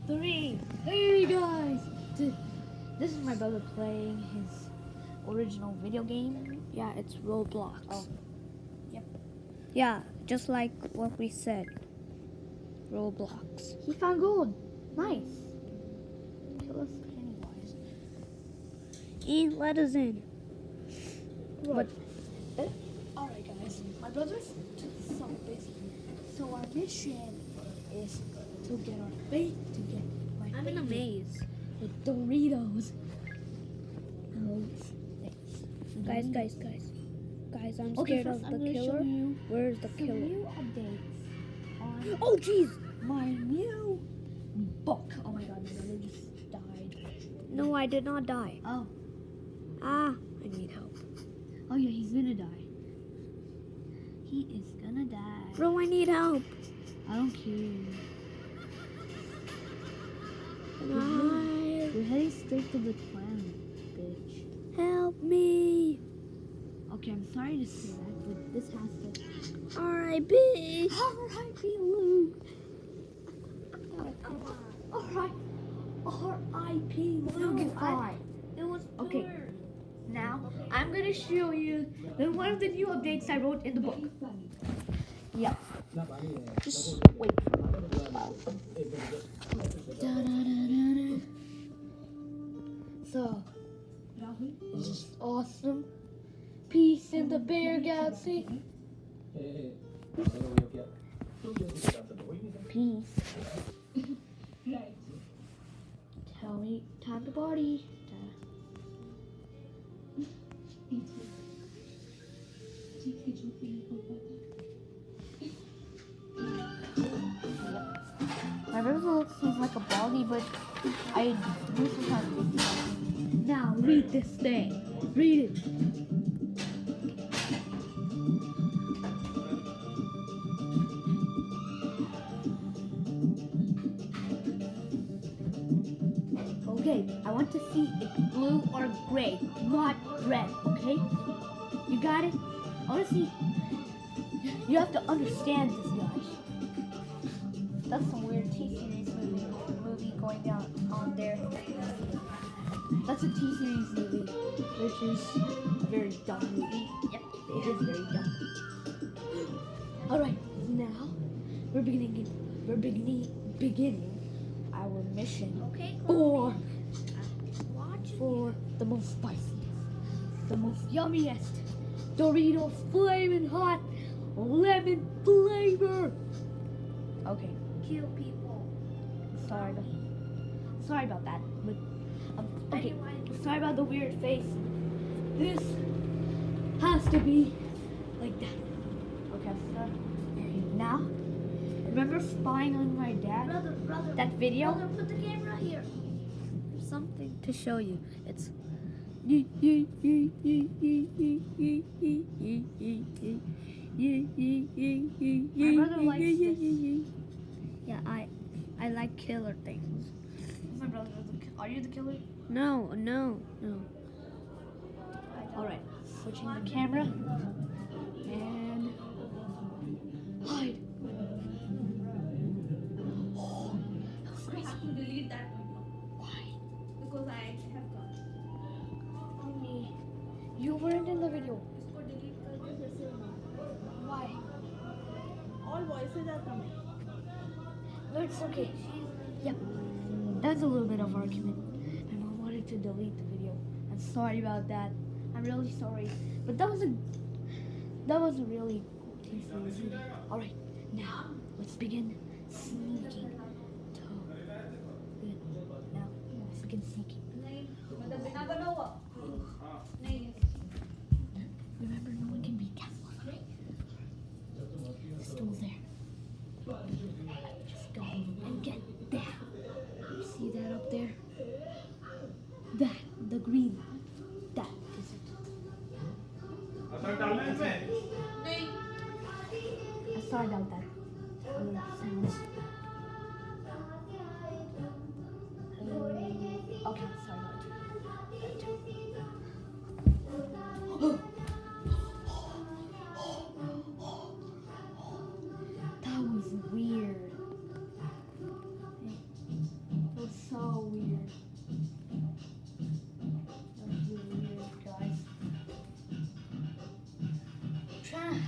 three. Hey guys, this is my brother playing his original video game. Yeah, it's Roblox. Oh, yep. Yeah, just like what we said. Roblox. He found gold. Nice. Kill us Pennywise. And let us in. Right. But alright guys, my brother's so busy. So our mission is to get our bait, to get my I'm in a favorite, maze. the Doritos. Guys, I'm Okay, scared first of I'm the gonna killer. show you Where's the some killer? new updates on Oh jeez! my new book. Oh my god, my brother just died. No, I did not die. Oh. Ah, I need help. Oh yeah, he's gonna die. He is gonna die. Bro, I need help. I don't care. Guys, We're heading straight to the clown, bitch. help me. Okay, I'm sorry to say that, but this has to. R.I.P. R.I.P. Luke. Alright. R.I.P. Luke. No, Fine. It was Okay. Now, I'm gonna show you one of the new updates I wrote in the book. Yeah. Just wait. Da-da-da-da-da. So, it's just awesome. Peace in the bear galaxy. Peace. Tell me, time to party. My brother seems like a boggy, but I do sometimes think. Now read this thing. Read it. Okay, I want to see if blue or gray, not red, okay? You got it? I want to see. You have to understand this, guys. That's some weird T-series movie going down on there. That's a T-series movie, which is a very dumb movie. Yep, it is very dumb. All right, now we're beginning our mission for the most spiciest, the most yummiest Doritos flaming hot lemon flavor. Okay. Kill people. Sorry about that. But okay. Sorry about the weird face. This has to be like that. Okay. So now, remember spying on my dad? Brother. That video? Brother, put the camera here. There's something to show you. It's my brother likes this. Yeah, I like killer things. My brother, are you the killer? No. Alright, switching the camera. And hide. Oh, that was crazy. I have to delete that video Why? because I have got Mommy, you weren't in the video. इसको delete करके फिर से बनाओ. Why? All voices are coming. No, it's okay. Yep. That's a little bit of argument. My mom wanted to delete the video. I'm sorry about that. I'm really sorry. But that was a really serious video. Alright, now let's begin sneaking. Good. Now let's begin sneaking. नहीं मतलब बिना बना हुआ नहीं. Remember, no one can be careful, right? The stool's there. Just go and get there. You see that up there? That, the green. That is it. नहीं. I sorry about that. Sounds.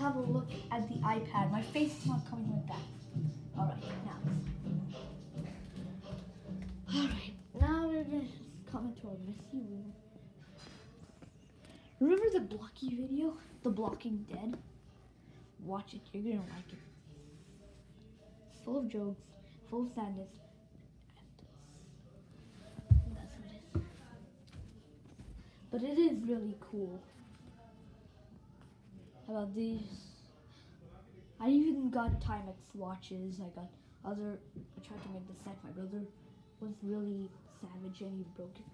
have a look at the iPad. My face is not coming like that. Alright, now we're gonna come into our messy room. Remember the Blocky video? The Blocking Dead? Watch it, you're gonna like it. It's full of jokes, full of sadness. And that's what it is. But it is really cool. How about these? I even got Timex watches. I tried to make the set. My brother was really savage and he broke it.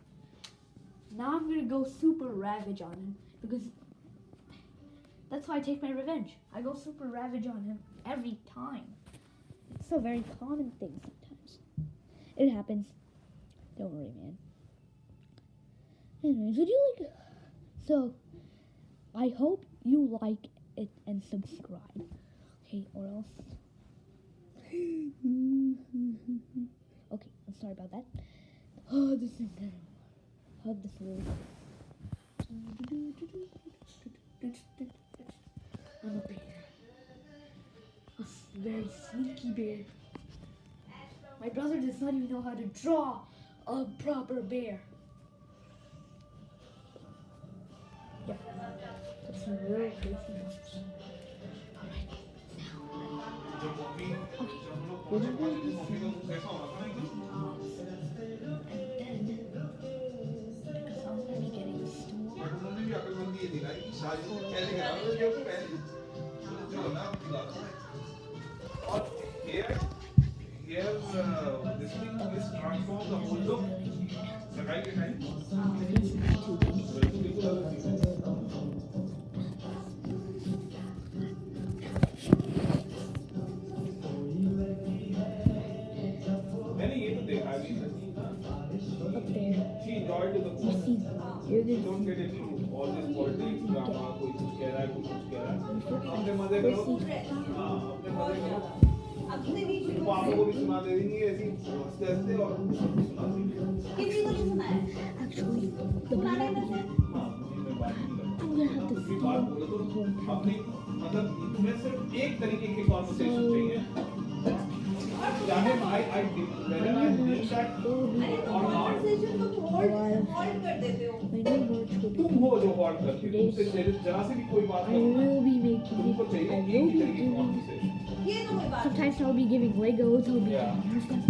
Now I'm gonna go super ravage on him because that's how I take my revenge. I go super ravage on him every time. It's a very common thing sometimes. It happens. Don't worry, man. Anyways, would you like... So, I hope you like it and subscribe. Okay, or else... Okay, I'm sorry about that. Oh, this is good. Hug this little... I'm a bear. A very sneaky bear. My brother does not even know how to draw a proper bear. Yeah, that's some real crazy ones. Alright, now. Okay, we're gonna do this. And then, because I'm gonna be getting a stool. This thing is transform the whole look. The right behind. Up there. She enjoyed the You see, you're gonna don't get into all this politics drama कोई कुछ कह रहा है कोई कुछ कह रहा है अपने मजे करो अपने मजे करो पापा को भी सुना दे देंगे ऐसी हंसते हंसते और सुना देंगे किसी को नहीं सुनाया actually the सुनाने में से हाँ मुझे मैं बात नहीं करता I'm gonna have to अपनी बात बोलो तो अपनी मतलब तुम्हें सिर्फ एक तरीके की कॉन्वर्सेशन चाहिए चाहे I whether I did that अरे तो कॉन्वर्सेशन तो होल्ड कर देते हो तुम हो जो हॉल्ट करती हो तुमसे जरा से भी कोई बात I will be making तुमको I चाहिए will एक be तरीके की giving कॉन्वर्सेशन ये तो कोई बात sometimes I'll be giving Legos, I'll be Yeah. giving stuff.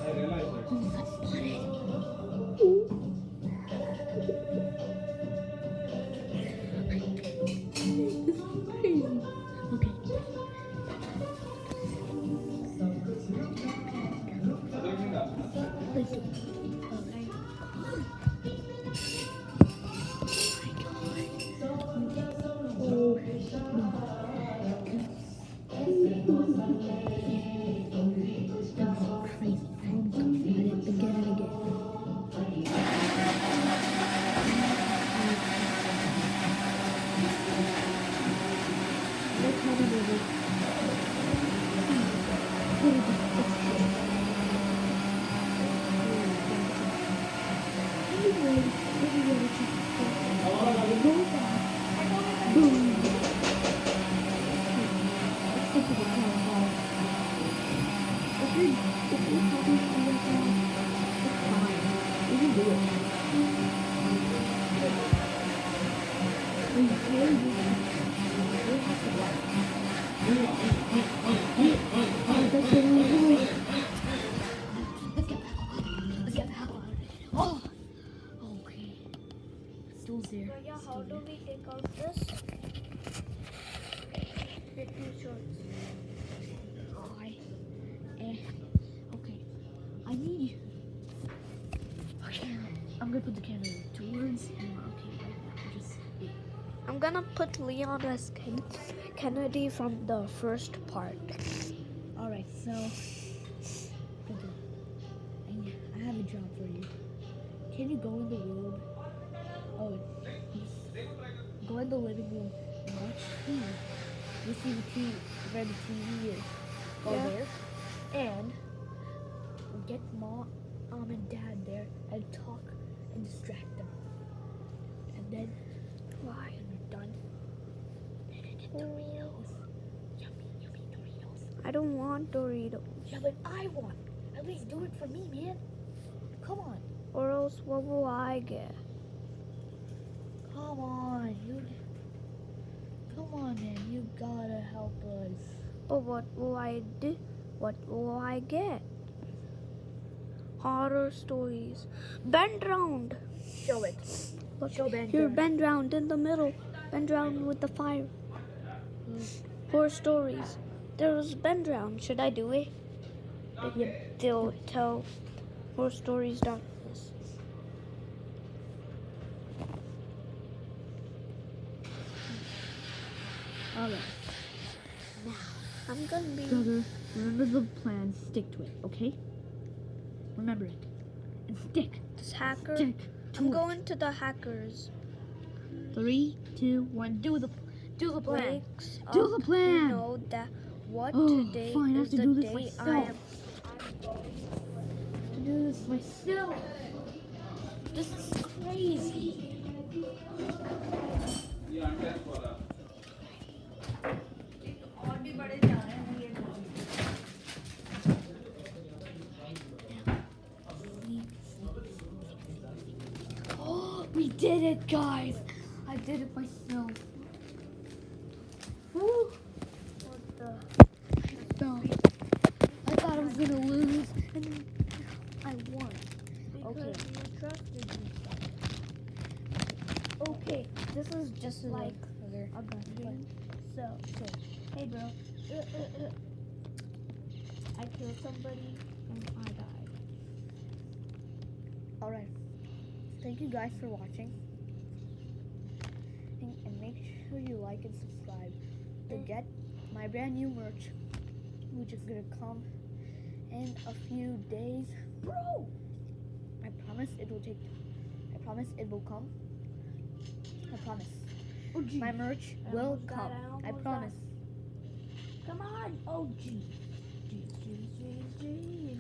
I realize that This is crazy. Okay. other thing that Let's do it. Okay. That's so crazy. I'm confident again and again. Let's have a movie. Anyway, this is what it's go back. Boom. Let's stick to the town hall. If you're happy to do that, it's fine. You can do it. We can do it. We have to work. That's what we're doing. Let's get back on it. Oh! Okay. Stool's there. Yeah, Stool how do there. we take out this? Let me show you. Okay. I need you. Okay. I'm gonna put the camera towards him. Okay, right now. Just I'm gonna put Leon as Kennedy from the first part. alright, so I have a job for you. Can you go in the room? Oh, go in the living room and watch TV. You see the TV where the TV is. Go Yeah. there. And get mom and dad there and talk and distract them. And then Why? when we're done, Doritos. Yummy Doritos. I don't want Doritos. Yeah, but I want. At least do it for me, man. Come on. Or else what will I get? Come on, Come on, man. You gotta help us. But what will I do? What will I get? Horror stories. Bend round. Show it. Look, Show bend here, round. bend round in the middle. Bend round with the fire. Horror stories. There's bend round. Should I do it? They'll tell horror stories. Darkness. Alright. I'm gonna be. Brother, remember the plan. Stick to it, okay? Remember it. And stick. This hacker. Stick to I'm it. going to the hackers. 3, 2, 1. Do the plan. Wakes Do up the plan. to know that what Oh, today fine, I have is to the do this day I myself. am. To do this myself. This is crazy. और भी बड़े जा रहे हैं ये Oh, we did it, guys. I did it myself. Woo. What the? No. I thought I was gonna lose, and I won. Because Okay. you trusted me. Okay, this is just like A gun game. so. Hey, bro. I killed somebody and I died. Alright. Thank you guys for watching. And make sure you like and subscribe to get my brand new merch, which is gonna come in a few days. Bro! I promise it will take. I promise it will come. I promise. Oh, gee. My merch I will almost died, come. I almost I promise. Come on. Oh, gee. Gee.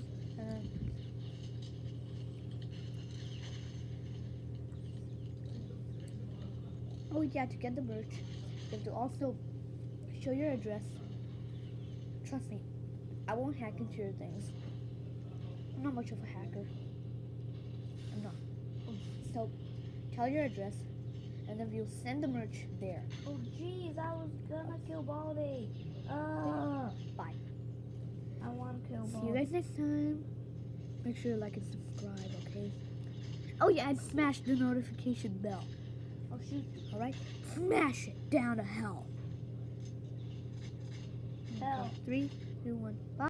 Oh yeah, to get the merch, you have to also show your address. Trust me, I won't hack into your things. I'm not much of a hacker. I'm not. So, tell your address, and then we'll send the merch there. Oh, jeez. I was gonna kill Baldy. Bye. I want to kill See Baldy. you guys next time. Make sure to like and subscribe, okay? Oh yeah, and smash the notification bell. Oh, shoot. Alright? Smash it down to hell. Hell. 3, 2, 1. Bye.